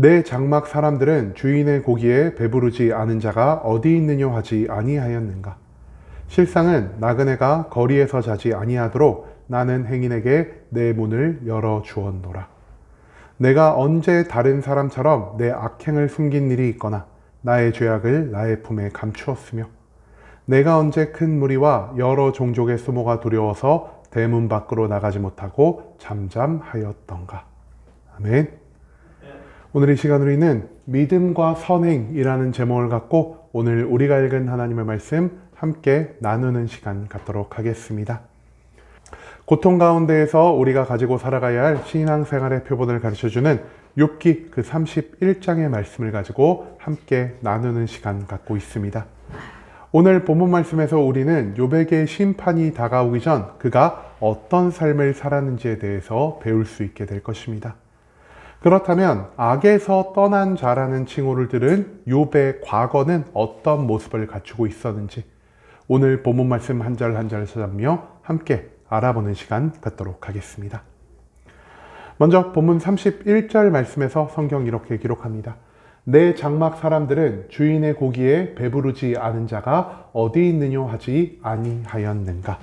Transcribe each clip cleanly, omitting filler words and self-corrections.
내 장막 사람들은 주인의 고기에 배부르지 않은 자가 어디 있느냐 하지 아니하였는가. 실상은 나그네가 거리에서 자지 아니하도록 나는 행인에게 내 문을 열어 주었노라. 내가 언제 다른 사람처럼 내 악행을 숨긴 일이 있거나 나의 죄악을 나의 품에 감추었으며 내가 언제 큰 무리와 여러 종족의 수모가 두려워서 대문 밖으로 나가지 못하고 잠잠하였던가. 아멘. 오늘 이 시간 우리는 믿음과 선행이라는 제목을 갖고 오늘 우리가 읽은 하나님의 말씀 함께 나누는 시간 갖도록 하겠습니다. 고통 가운데에서 우리가 가지고 살아가야 할 신앙생활의 표본을 가르쳐주는 욥기 그 31장의 말씀을 가지고 함께 나누는 시간 갖고 있습니다. 오늘 본문 말씀에서 우리는 욥에게 심판이 다가오기 전 그가 어떤 삶을 살았는지에 대해서 배울 수 있게 될 것입니다. 그렇다면 악에서 떠난 자라는 칭호를 들은 욥의 과거는 어떤 모습을 갖추고 있었는지 오늘 본문 말씀 한 절 한 절 찾아보며 함께 알아보는 시간 갖도록 하겠습니다. 먼저 본문 31절 말씀에서 성경 이렇게 기록합니다. 내 장막 사람들은 주인의 고기에 배부르지 않은 자가 어디 있느냐 하지 아니하였는가.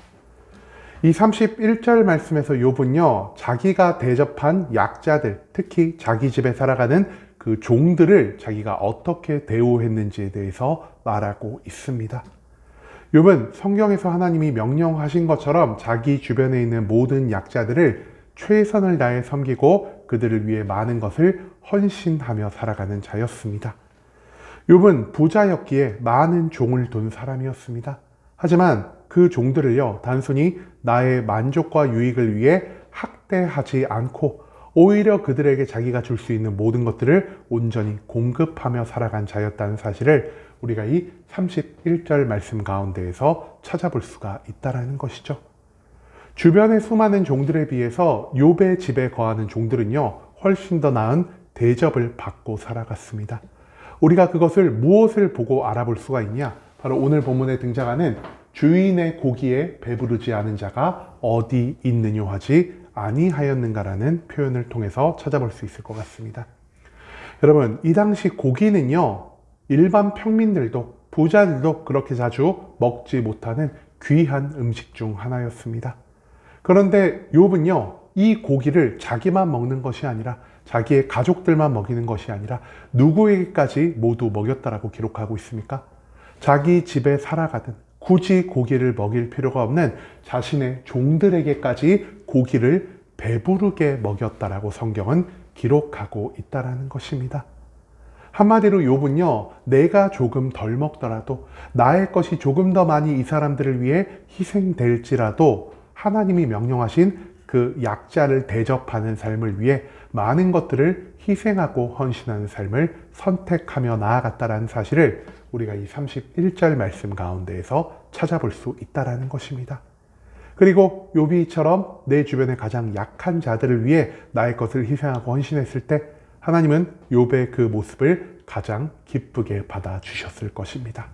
이 31절 말씀에서 욥은요, 자기가 대접한 약자들, 특히 자기 집에 살아가는 그 종들을 자기가 어떻게 대우했는지에 대해서 말하고 있습니다. 욥은 성경에서 하나님이 명령하신 것처럼 자기 주변에 있는 모든 약자들을 최선을 다해 섬기고 그들을 위해 많은 것을 헌신하며 살아가는 자였습니다. 욥은 부자였기에 많은 종을 둔 사람이었습니다. 하지만 그 종들을요, 단순히 나의 만족과 유익을 위해 학대하지 않고 오히려 그들에게 자기가 줄 수 있는 모든 것들을 온전히 공급하며 살아간 자였다는 사실을 우리가 이 31절 말씀 가운데에서 찾아볼 수가 있다는 것이죠. 주변의 수많은 종들에 비해서 욥의 집에 거하는 종들은요, 훨씬 더 나은 대접을 받고 살아갔습니다. 우리가 그것을 무엇을 보고 알아볼 수가 있냐? 바로 오늘 본문에 등장하는 주인의 고기에 배부르지 않은 자가 어디 있느냐 하지 아니하였는가라는 표현을 통해서 찾아볼 수 있을 것 같습니다. 여러분, 이 당시 고기는요, 일반 평민들도 부자들도 그렇게 자주 먹지 못하는 귀한 음식 중 하나였습니다. 그런데 욥은요, 이 고기를 자기만 먹는 것이 아니라 자기의 가족들만 먹이는 것이 아니라 누구에게까지 모두 먹였다라고 기록하고 있습니까? 자기 집에 살아가든 굳이 고기를 먹일 필요가 없는 자신의 종들에게까지 고기를 배부르게 먹였다라고 성경은 기록하고 있다는 것입니다. 한마디로 욥은요, 내가 조금 덜 먹더라도 나의 것이 조금 더 많이 이 사람들을 위해 희생될지라도 하나님이 명령하신 그 약자를 대접하는 삶을 위해 많은 것들을 희생하고 헌신하는 삶을 선택하며 나아갔다는 사실을 우리가 이 31절 말씀 가운데에서 찾아볼 수 있다는 것입니다. 그리고 욥이처럼 내 주변의 가장 약한 자들을 위해 나의 것을 희생하고 헌신했을 때 하나님은 욥의 그 모습을 가장 기쁘게 받아주셨을 것입니다.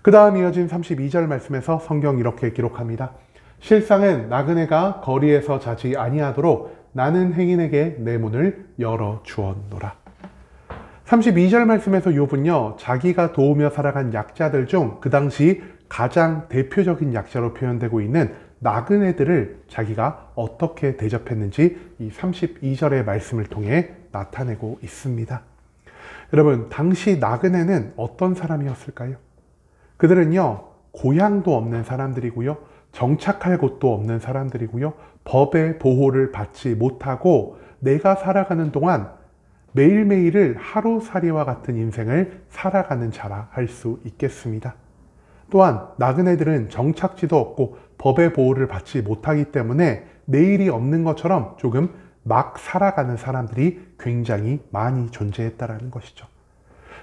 그 다음 이어진 32절 말씀에서 성경 이렇게 기록합니다. 실상은 나그네가 거리에서 자지 아니하도록 나는 행인에게 내 문을 열어 주었노라. 32절 말씀에서 욥은요, 자기가 도우며 살아간 약자들 중 그 당시 가장 대표적인 약자로 표현되고 있는 나그네들을 자기가 어떻게 대접했는지 이 32절의 말씀을 통해 나타내고 있습니다. 여러분, 당시 나그네는 어떤 사람이었을까요? 그들은요, 고향도 없는 사람들이고요, 정착할 곳도 없는 사람들이고요, 법의 보호를 받지 못하고 내가 살아가는 동안 매일매일을 하루살이와 같은 인생을 살아가는 자라 할 수 있겠습니다. 또한 나그네들은 정착지도 없고 법의 보호를 받지 못하기 때문에 내일이 없는 것처럼 조금 막 살아가는 사람들이 굉장히 많이 존재했다는 것이죠.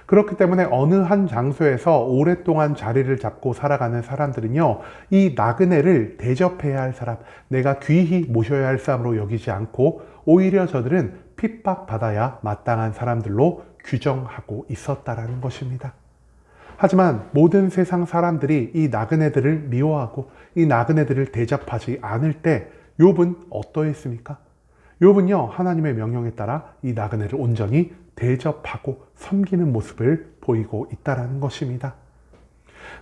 그렇기 때문에 어느 한 장소에서 오랫동안 자리를 잡고 살아가는 사람들은요, 이 나그네를 대접해야 할 사람, 내가 귀히 모셔야 할 사람으로 여기지 않고 오히려 저들은 핍박받아야 마땅한 사람들로 규정하고 있었다는 것입니다. 하지만 모든 세상 사람들이 이 나그네들을 미워하고 이 나그네들을 대접하지 않을 때 욥은 어떠했습니까? 욥은요, 하나님의 명령에 따라 이 나그네를 온전히 대접하고 섬기는 모습을 보이고 있다는 것입니다.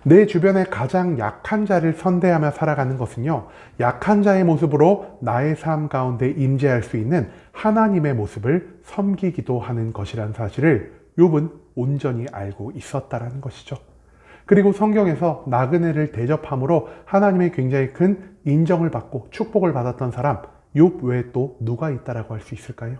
내 주변에 가장 약한 자를 선대하며 살아가는 것은요, 약한 자의 모습으로 나의 삶 가운데 임재할 수 있는 하나님의 모습을 섬기기도 하는 것이라는 사실을 욥은 온전히 알고 있었다는 것이죠. 그리고 성경에서 나그네를 대접함으로 하나님의 굉장히 큰 인정을 받고 축복을 받았던 사람, 욥 외에 또 누가 있다라고 할 수 있을까요?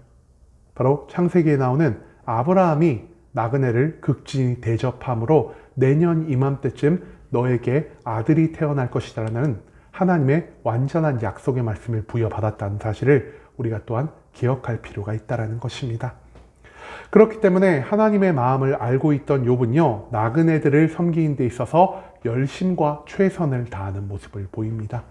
바로 창세기에 나오는 아브라함이 나그네를 극진히 대접함으로 내년 이맘때쯤 너에게 아들이 태어날 것이라는 하나님의 완전한 약속의 말씀을 부여받았다는 사실을 우리가 또한 기억할 필요가 있다는 것입니다. 그렇기 때문에 하나님의 마음을 알고 있던 욥은요, 나그네들을 섬기는 데 있어서 열심과 최선을 다하는 모습을 보입니다.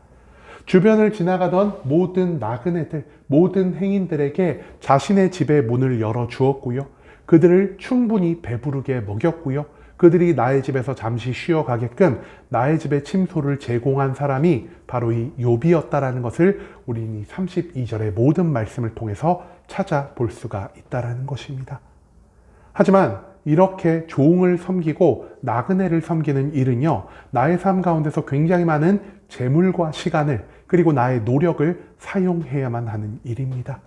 주변을 지나가던 모든 나그네들, 모든 행인들에게 자신의 집의 문을 열어 주었고요. 그들을 충분히 배부르게 먹였고요. 그들이 나의 집에서 잠시 쉬어가게끔 나의 집에 침소를 제공한 사람이 바로 이 욥이었다라는 것을 우리는 이 32절의 모든 말씀을 통해서 찾아볼 수가 있다는 것입니다. 하지만 이렇게 종을 섬기고 나그네를 섬기는 일은요, 나의 삶 가운데서 굉장히 많은 재물과 시간을 그리고 나의 노력을 사용해야만 하는 일입니다.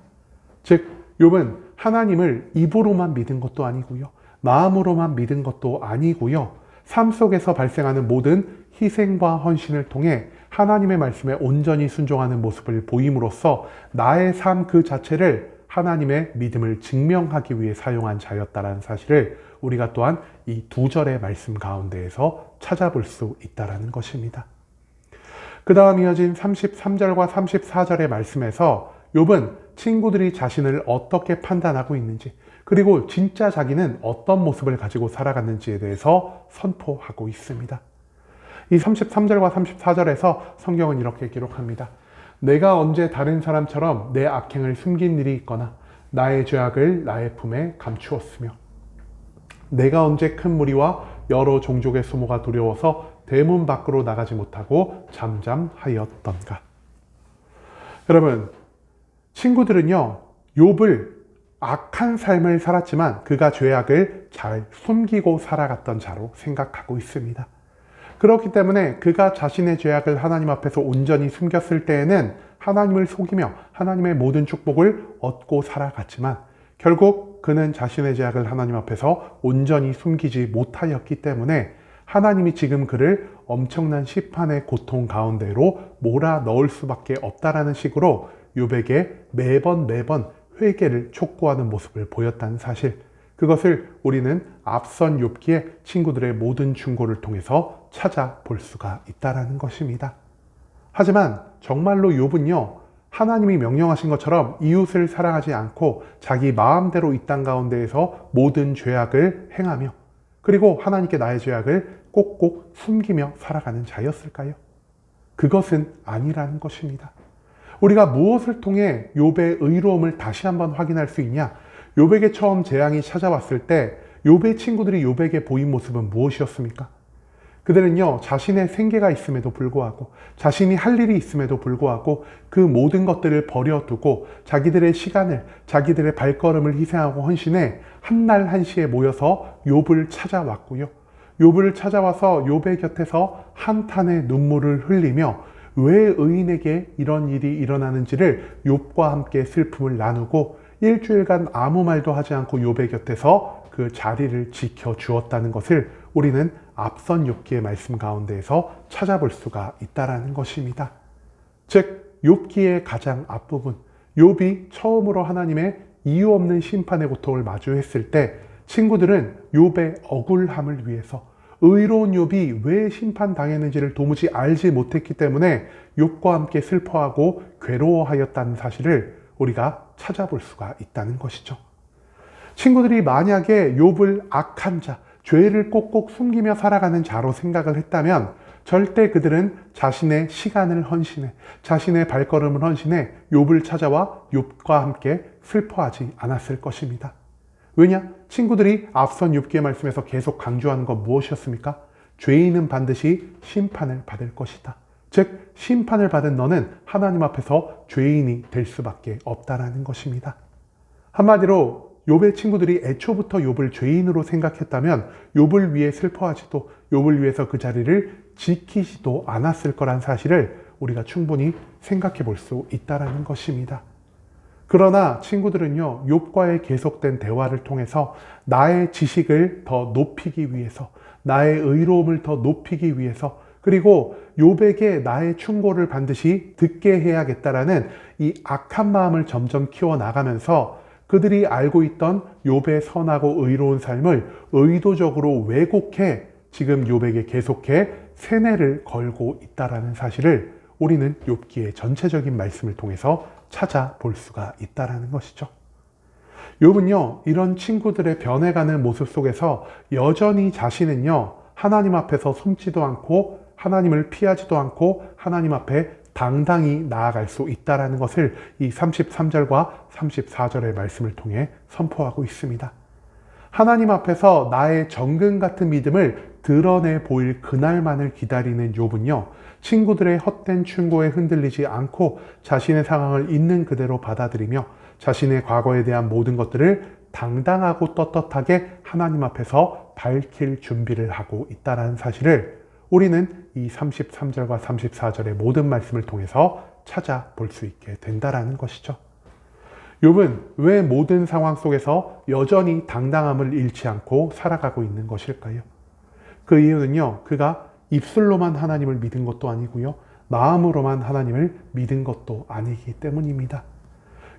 즉, 욥은 하나님을 입으로만 믿은 것도 아니고요, 마음으로만 믿은 것도 아니고요, 삶 속에서 발생하는 모든 희생과 헌신을 통해 하나님의 말씀에 온전히 순종하는 모습을 보임으로써 나의 삶 그 자체를 하나님의 믿음을 증명하기 위해 사용한 자였다는 사실을 우리가 또한 이 두 절의 말씀 가운데에서 찾아볼 수 있다는 것입니다. 그 다음 이어진 33절과 34절의 말씀에서 욥은 친구들이 자신을 어떻게 판단하고 있는지, 그리고 진짜 자기는 어떤 모습을 가지고 살아갔는지에 대해서 선포하고 있습니다. 이 33절과 34절에서 성경은 이렇게 기록합니다. 내가 언제 다른 사람처럼 내 악행을 숨긴 일이 있거나 나의 죄악을 나의 품에 감추었으며 내가 언제 큰 무리와 여러 종족의 수모가 두려워서 대문 밖으로 나가지 못하고 잠잠하였던가. 여러분, 친구들은요, 욥을 악한 삶을 살았지만 그가 죄악을 잘 숨기고 살아갔던 자로 생각하고 있습니다. 그렇기 때문에 그가 자신의 죄악을 하나님 앞에서 온전히 숨겼을 때에는 하나님을 속이며 하나님의 모든 축복을 얻고 살아갔지만 결국 그는 자신의 죄악을 하나님 앞에서 온전히 숨기지 못하였기 때문에 하나님이 지금 그를 엄청난 심판의 고통 가운데로 몰아 넣을 수밖에 없다라는 식으로 욥에게 매번 회개를 촉구하는 모습을 보였다는 사실, 그것을 우리는 앞선 욥기의 친구들의 모든 충고를 통해서 찾아볼 수가 있다는 것입니다. 하지만 정말로 욥은요, 하나님이 명령하신 것처럼 이웃을 사랑하지 않고 자기 마음대로 이 땅 가운데에서 모든 죄악을 행하며 그리고 하나님께 나의 죄악을 꼭꼭 숨기며 살아가는 자였을까요? 그것은 아니라는 것입니다. 우리가 무엇을 통해 욥의 의로움을 다시 한번 확인할 수 있냐? 욥에게 처음 재앙이 찾아왔을 때 욥의 친구들이 욥에게 보인 모습은 무엇이었습니까? 그들은요, 자신의 생계가 있음에도 불구하고 자신이 할 일이 있음에도 불구하고 그 모든 것들을 버려두고 자기들의 시간을, 자기들의 발걸음을 희생하고 헌신해 한날 한시에 모여서 욥을 찾아왔고요. 욥을 찾아와서 욥의 곁에서 한탄의 눈물을 흘리며 왜 의인에게 이런 일이 일어나는지를 욥과 함께 슬픔을 나누고 일주일간 아무 말도 하지 않고 욥의 곁에서 그 자리를 지켜주었다는 것을 우리는 앞선 욥기의 말씀 가운데에서 찾아볼 수가 있다는 것입니다. 즉, 욥기의 가장 앞부분, 욥이 처음으로 하나님의 이유 없는 심판의 고통을 마주했을 때 친구들은 욥의 억울함을 위해서 의로운 욥이 왜 심판당했는지를 도무지 알지 못했기 때문에 욥과 함께 슬퍼하고 괴로워하였다는 사실을 우리가 찾아볼 수가 있다는 것이죠. 친구들이 만약에 욥을 악한 자, 죄를 꼭꼭 숨기며 살아가는 자로 생각을 했다면 절대 그들은 자신의 시간을 헌신해, 자신의 발걸음을 헌신해 욥을 찾아와 욥과 함께 슬퍼하지 않았을 것입니다. 왜냐? 친구들이 앞선 욥기의 말씀에서 계속 강조하는 건 무엇이었습니까? 죄인은 반드시 심판을 받을 것이다. 즉 심판을 받은 너는 하나님 앞에서 죄인이 될 수밖에 없다라는 것입니다. 한마디로 욥의 친구들이 애초부터 욥을 죄인으로 생각했다면 욥을 위해 슬퍼하지도 욥을 위해서 그 자리를 지키지도 않았을 거란 사실을 우리가 충분히 생각해 볼 수 있다는 것입니다. 그러나 친구들은요, 욥과의 계속된 대화를 통해서 나의 지식을 더 높이기 위해서, 나의 의로움을 더 높이기 위해서, 그리고 욥에게 나의 충고를 반드시 듣게 해야겠다라는 이 악한 마음을 점점 키워나가면서 그들이 알고 있던 욥의 선하고 의로운 삶을 의도적으로 왜곡해 지금 욥에게 계속해 세뇌를 걸고 있다라는 사실을 우리는 욥기의 전체적인 말씀을 통해서 찾아볼 수가 있다라는 것이죠. 욥은요, 이런 친구들의 변해가는 모습 속에서 여전히 자신은요, 하나님 앞에서 숨지도 않고 하나님을 피하지도 않고 하나님 앞에 당당히 나아갈 수 있다는 것을 이 33절과 34절의 말씀을 통해 선포하고 있습니다. 하나님 앞에서 나의 정금 같은 믿음을 드러내 보일 그날만을 기다리는 욥은요, 친구들의 헛된 충고에 흔들리지 않고 자신의 상황을 있는 그대로 받아들이며 자신의 과거에 대한 모든 것들을 당당하고 떳떳하게 하나님 앞에서 밝힐 준비를 하고 있다는 사실을 우리는 이 33절과 34절의 모든 말씀을 통해서 찾아볼 수 있게 된다는 것이죠. 욥은 왜 모든 상황 속에서 여전히 당당함을 잃지 않고 살아가고 있는 것일까요? 그 이유는요, 그가 입술로만 하나님을 믿은 것도 아니고요, 마음으로만 하나님을 믿은 것도 아니기 때문입니다.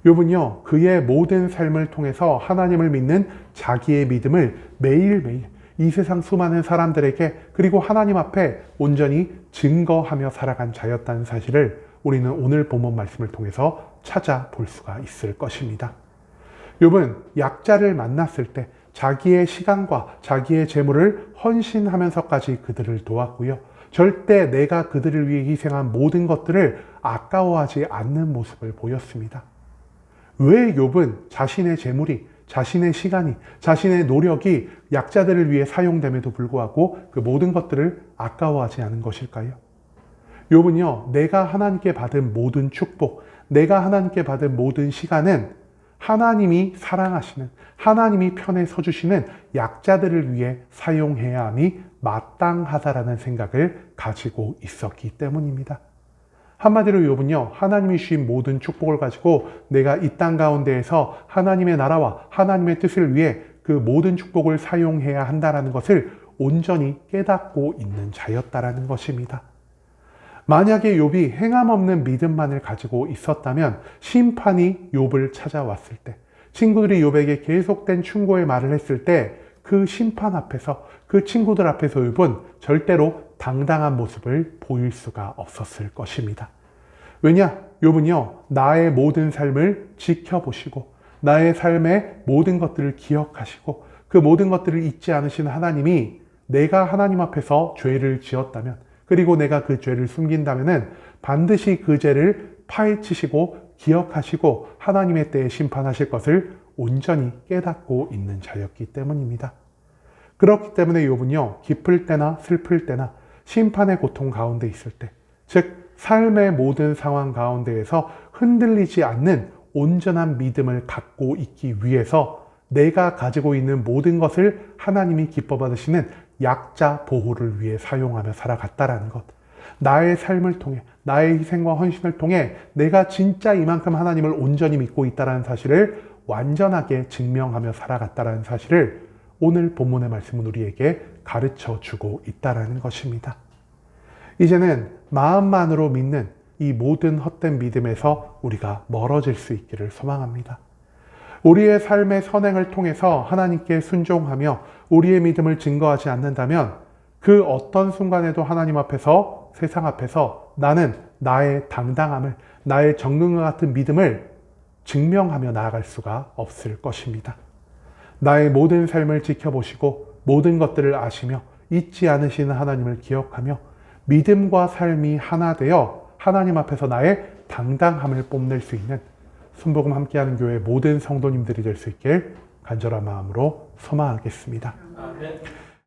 욥은요, 그의 모든 삶을 통해서 하나님을 믿는 자기의 믿음을 매일매일 이 세상 수많은 사람들에게 그리고 하나님 앞에 온전히 증거하며 살아간 자였다는 사실을 우리는 오늘 본문 말씀을 통해서 찾아볼 수가 있을 것입니다. 욥은 약자를 만났을 때 자기의 시간과 자기의 재물을 헌신하면서까지 그들을 도왔고요. 절대 내가 그들을 위해 희생한 모든 것들을 아까워하지 않는 모습을 보였습니다. 왜 욥은 자신의 재물이, 자신의 시간이, 자신의 노력이 약자들을 위해 사용됨에도 불구하고 그 모든 것들을 아까워하지 않은 것일까요? 욥은요, 내가 하나님께 받은 모든 축복, 내가 하나님께 받은 모든 시간은 하나님이 사랑하시는, 하나님이 편에 서주시는 약자들을 위해 사용해야 함이 마땅하다라는 생각을 가지고 있었기 때문입니다. 한마디로 욥은요, 하나님이 주신 모든 축복을 가지고 내가 이 땅 가운데에서 하나님의 나라와 하나님의 뜻을 위해 그 모든 축복을 사용해야 한다는 것을 온전히 깨닫고 있는 자였다라는 것입니다. 만약에 욥이 행함 없는 믿음만을 가지고 있었다면 심판이 욥을 찾아왔을 때, 친구들이 욥에게 계속된 충고의 말을 했을 때 그 심판 앞에서, 그 친구들 앞에서 욥은 절대로 당당한 모습을 보일 수가 없었을 것입니다. 왜냐? 욥은요, 나의 모든 삶을 지켜보시고 나의 삶의 모든 것들을 기억하시고 그 모든 것들을 잊지 않으신 하나님이 내가 하나님 앞에서 죄를 지었다면, 그리고 내가 그 죄를 숨긴다면 반드시 그 죄를 파헤치시고 기억하시고 하나님의 때에 심판하실 것을 온전히 깨닫고 있는 자였기 때문입니다. 그렇기 때문에 욥은요, 기쁠 때나 슬플 때나 심판의 고통 가운데 있을 때, 즉 삶의 모든 상황 가운데에서 흔들리지 않는 온전한 믿음을 갖고 있기 위해서 내가 가지고 있는 모든 것을 하나님이 기뻐 받으시는 약자 보호를 위해 사용하며 살아갔다라는 것, 나의 삶을 통해, 나의 희생과 헌신을 통해 내가 진짜 이만큼 하나님을 온전히 믿고 있다는 사실을 완전하게 증명하며 살아갔다는 사실을 오늘 본문의 말씀은 우리에게 가르쳐 주고 있다는 것입니다. 이제는 마음만으로 믿는 이 모든 헛된 믿음에서 우리가 멀어질 수 있기를 소망합니다. 우리의 삶의 선행을 통해서 하나님께 순종하며 우리의 믿음을 증거하지 않는다면 그 어떤 순간에도 하나님 앞에서, 세상 앞에서 나는 나의 당당함을, 나의 정금과 같은 믿음을 증명하며 나아갈 수가 없을 것입니다. 나의 모든 삶을 지켜보시고 모든 것들을 아시며 잊지 않으시는 하나님을 기억하며 믿음과 삶이 하나 되어 하나님 앞에서 나의 당당함을 뽐낼 수 있는 순복음 함께하는 교회 모든 성도님들이 될 수 있길 간절한 마음으로 소망하겠습니다. 아멘.